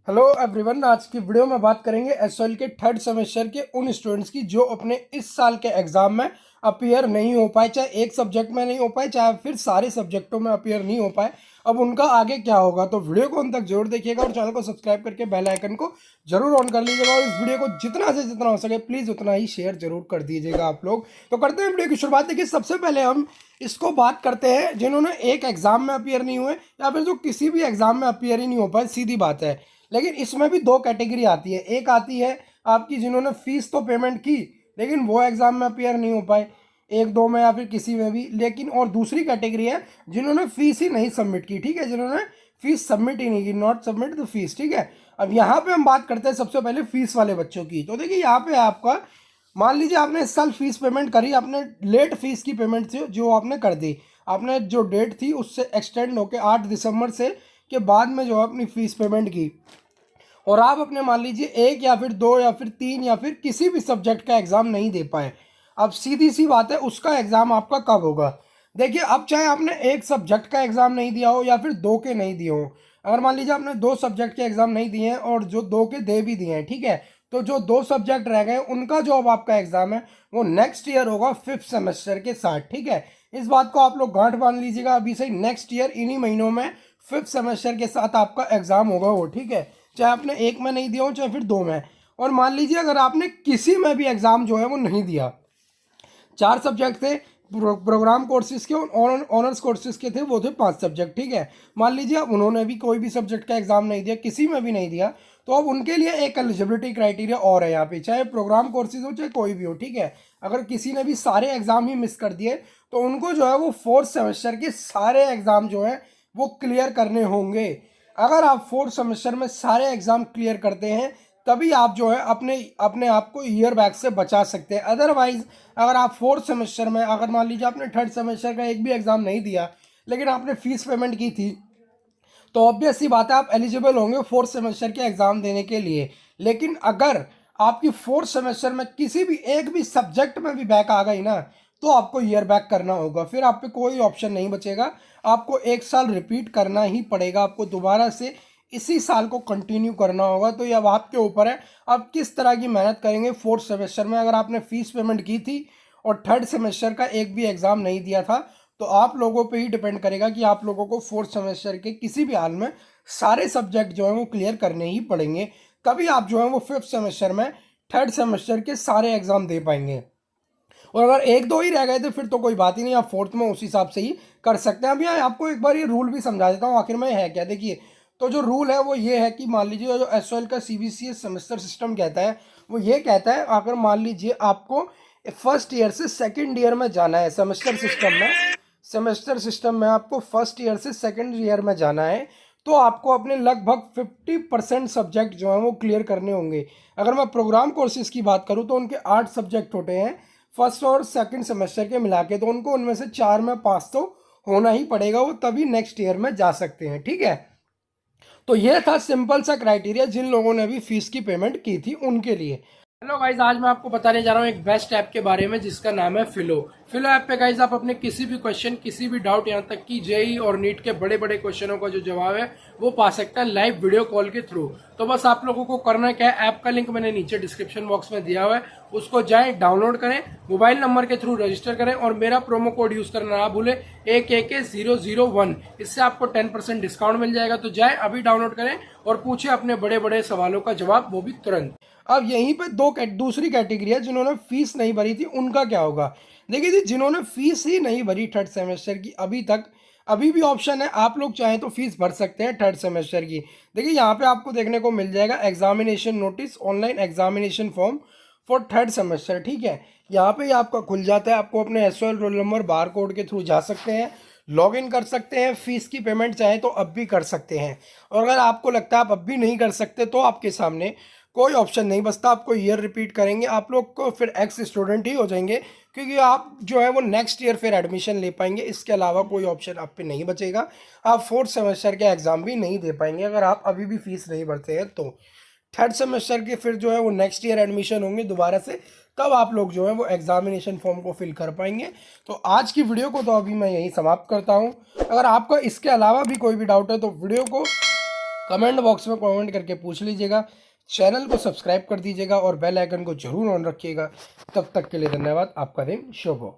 Hello everyone, आज की video में बात करेंगे एसओएल के थर्ड सेमेस्टर के उन स्टूडेंट्स की जो अपने इस साल के एग्जाम में अपीयर नहीं हो पाए, चाहे एक सब्जेक्ट में नहीं हो पाए, चाहे फिर सारे सब्जेक्टों में अपीयर नहीं हो पाए। अब उनका आगे क्या होगा, तो वीडियो को अंत तक जरूर देखिएगा और चैनल को सब्सक्राइब करके बेल आइकन को जरूर ऑन कर लीजिएगा और इस वीडियो को जितना से जितना हो सके प्लीज़ उतना ही शेयर जरूर कर दीजिएगा आप लोग। तो करते हैं वीडियो की शुरुआत। देखिए, सबसे पहले हम इसको बात करते हैं जिन्होंने एक एग्जाम में अपीयर नहीं हुए या फिर जो किसी भी एग्जाम में अपीयर ही नहीं हो पाए। सीधी बात है, लेकिन इसमें भी दो कैटेगरी आती है। एक आती है आपकी जिन्होंने फीस तो पेमेंट की लेकिन वो एग्ज़ाम में अपीयर नहीं हो पाए, एक दो में या फिर किसी में भी, लेकिन और दूसरी कैटेगरी है जिन्होंने फीस ही नहीं सबमिट की। ठीक है, जिन्होंने फीस सबमिट ही नहीं की, नॉट सबमिट द फीस। ठीक है, अब यहाँ पे हम बात करते हैं सबसे पहले फीस वाले बच्चों की। तो देखिए, यहाँ पे आपका मान लीजिए आपने इस साल फीस पेमेंट करी, आपने लेट फीस की पेमेंट थी जो आपने कर दी, आपने जो डेट थी उससे एक्सटेंड होकर 8 दिसंबर से के बाद में जो अपनी फ़ीस पेमेंट की और आप अपने मान लीजिए एक या फिर दो या फिर तीन या फिर किसी भी सब्जेक्ट का एग्ज़ाम नहीं दे पाए। अब सीधी सी बात है, उसका एग्ज़ाम आपका कब होगा। देखिए, अब चाहे आपने एक सब्जेक्ट का एग्ज़ाम नहीं दिया हो या फिर दो के नहीं दिए हो, अगर मान लीजिए आपने दो सब्जेक्ट के एग्ज़ाम नहीं दिए हैं और जो दो के दे भी दिए हैं, ठीक है, तो जो दो सब्जेक्ट रह गए उनका जो अब आपका एग्ज़ाम है वो नेक्स्ट ईयर होगा 5th सेमेस्टर के साथ। ठीक है, इस बात को आप लोग गांठ बांध लीजिएगा अभी से, नेक्स्ट ईयर इन्हीं महीनों में 5th सेमेस्टर के साथ आपका एग्ज़ाम होगा वो। ठीक है, चाहे आपने एक में नहीं दिया हो चाहे फिर दो में। और मान लीजिए अगर आपने किसी में भी एग्ज़ाम जो है वो नहीं दिया, चार सब्जेक्ट थे प्रोग्राम कोर्सेज के, ऑनर्स कोर्सेज के थे वो थे 5 सब्जेक्ट। ठीक है, मान लीजिए अब उन्होंने भी कोई भी सब्जेक्ट का एग्ज़ाम नहीं दिया, किसी में भी नहीं दिया, तो अब उनके लिए एक एलिजिबिलिटी क्राइटेरिया और है यहाँ पे, चाहे प्रोग्राम कोर्सेज हो चाहे कोई भी हो। ठीक है, अगर किसी ने भी सारे एग्ज़ाम ही मिस कर दिए तो उनको जो है वो 4th सेमेस्टर के सारे एग्ज़ाम जो है वो क्लियर करने होंगे। अगर आप 4th सेमेस्टर में सारे एग्ज़ाम क्लियर करते हैं तभी आप जो है अपने अपने आप को ईयर बैक से बचा सकते हैं। अदरवाइज अगर आप 4th सेमेस्टर में, अगर मान लीजिए आपने 3rd सेमेस्टर का एक भी एग्ज़ाम नहीं दिया लेकिन आपने फीस पेमेंट की थी, तो ऑब्वियस सी बात है आप एलिजिबल होंगे 4th सेमेस्टर के एग्ज़ाम देने के लिए। लेकिन अगर आपकी 4th सेमेस्टर में किसी भी एक भी सब्जेक्ट में भी बैक आ गई ना, तो आपको ईयर बैक करना होगा, फिर आप पे कोई ऑप्शन नहीं बचेगा, आपको एक साल रिपीट करना ही पड़ेगा, आपको दोबारा से इसी साल को कंटिन्यू करना होगा। तो ये अब आपके ऊपर है, आप किस तरह की मेहनत करेंगे 4th सेमेस्टर में। अगर आपने फीस पेमेंट की थी और 3rd सेमेस्टर का एक भी एग्ज़ाम नहीं दिया था, तो आप लोगों पे ही डिपेंड करेगा कि आप लोगों को 4th सेमेस्टर के किसी भी हाल में सारे सब्जेक्ट जो हैं वो क्लियर करने ही पड़ेंगे, तभी आप जो है वो 5th सेमेस्टर में 3rd सेमेस्टर के सारे एग्ज़ाम दे पाएंगे। और अगर एक दो ही रह गए तो फिर तो कोई बात ही नहीं, आप 4th में उस हिसाब से ही कर सकते हैं। अभी यहाँ आपको एक बार ये रूल भी समझा देता हूँ आखिर में है क्या। देखिए, तो जो रूल है वो ये है कि मान लीजिए जो एसओएल का सीबीसीएस सेमेस्टर सिस्टम कहता है वो ये कहता है, अगर मान लीजिए आपको फर्स्ट ईयर से सेकेंड ईयर में जाना है, सेमेस्टर सिस्टम में आपको फर्स्ट ईयर से सेकेंड ईयर में जाना है, तो आपको अपने लगभग 50% सब्जेक्ट जो हैं वो क्लियर करने होंगे। अगर मैं प्रोग्राम कोर्सेज की बात करूं तो उनके 8 सब्जेक्ट होते हैं फर्स्ट और सेकंड सेमेस्टर के मिला के, तो उनको उनमें से 4 में पास तो होना ही पड़ेगा, वो तभी नेक्स्ट ईयर में जा सकते हैं। ठीक है, तो ये था सिंपल सा क्राइटेरिया जिन लोगों ने भी फीस की पेमेंट की थी उनके लिए। हेलो गाइज, आज मैं आपको बताने जा रहा हूँ एक बेस्ट ऐप के बारे में जिसका नाम है फिलो। फिलो ऐप पे गाइज आप अपने किसी भी क्वेश्चन, किसी भी डाउट, यहाँ तक कि जेई और नीट के बड़े बड़े क्वेश्चनों का जो जवाब है वो पा सकता है लाइव वीडियो कॉल के थ्रू। तो बस आप लोगों को करना क्या है, ऐप का लिंक मैंने नीचे डिस्क्रिप्शन बॉक्स में दिया हुआ है, उसको जाएं, डाउनलोड करें, मोबाइल नंबर के थ्रू रजिस्टर करें और मेरा प्रोमो कोड यूज करना ना भूलें, AKK001। इससे आपको 10% डिस्काउंट मिल जाएगा। तो जाएं अभी डाउनलोड करें और पूछें अपने बड़े बड़े सवालों का जवाब, वो भी तुरंत। अब यहीं पे दूसरी कैटेगरी है जिन्होंने फीस नहीं भरी थी, उनका क्या होगा। देखिए जी, जिन्होंने फीस ही नहीं भरी 3rd सेमेस्टर की अभी तक, अभी भी ऑप्शन है, आप लोग चाहें तो फीस भर सकते हैं 3rd सेमेस्टर की। देखिए, यहाँ पे आपको देखने को मिल जाएगा examination notice, online examination form for 3rd semester. ठीक है, यहाँ पे ही आपका खुल जाता है, आपको अपने SOL roll number bar code के थ्रू जा सकते हैं, लॉग इन कर सकते हैं, फीस की पेमेंट चाहे तो अब भी कर सकते हैं। और अगर आपको लगता है आप अब भी नहीं कर सकते तो आपके सामने कोई ऑप्शन नहीं बचता, आपको ईयर रिपीट करेंगे, आप लोग को फिर एक्स स्टूडेंट ही हो जाएंगे, क्योंकि आप जो है वो नेक्स्ट ईयर फिर एडमिशन ले पाएंगे। इसके अलावा कोई ऑप्शन आप पे नहीं बचेगा, आप 4th सेमेस्टर के एग्ज़ाम भी नहीं दे पाएंगे अगर आप अभी भी फीस नहीं भरते हैं। तो 3rd सेमेस्टर के फिर जो है वो नेक्स्ट ईयर एडमिशन होंगे दोबारा से, तब आप लोग जो है वो एग्जामिनेशन फॉर्म को फिल कर पाएंगे। तो आज की वीडियो को तो अभी मैं यही समाप्त करता हूँ। अगर आपका इसके अलावा भी कोई भी डाउट है तो वीडियो को कमेंट बॉक्स में कमेंट करके पूछ लीजिएगा। चैनल को सब्सक्राइब कर दीजिएगा और बेल आइकन को जरूर ऑन रखिएगा। तब तक के लिए धन्यवाद। आपका दिन शुभ हो।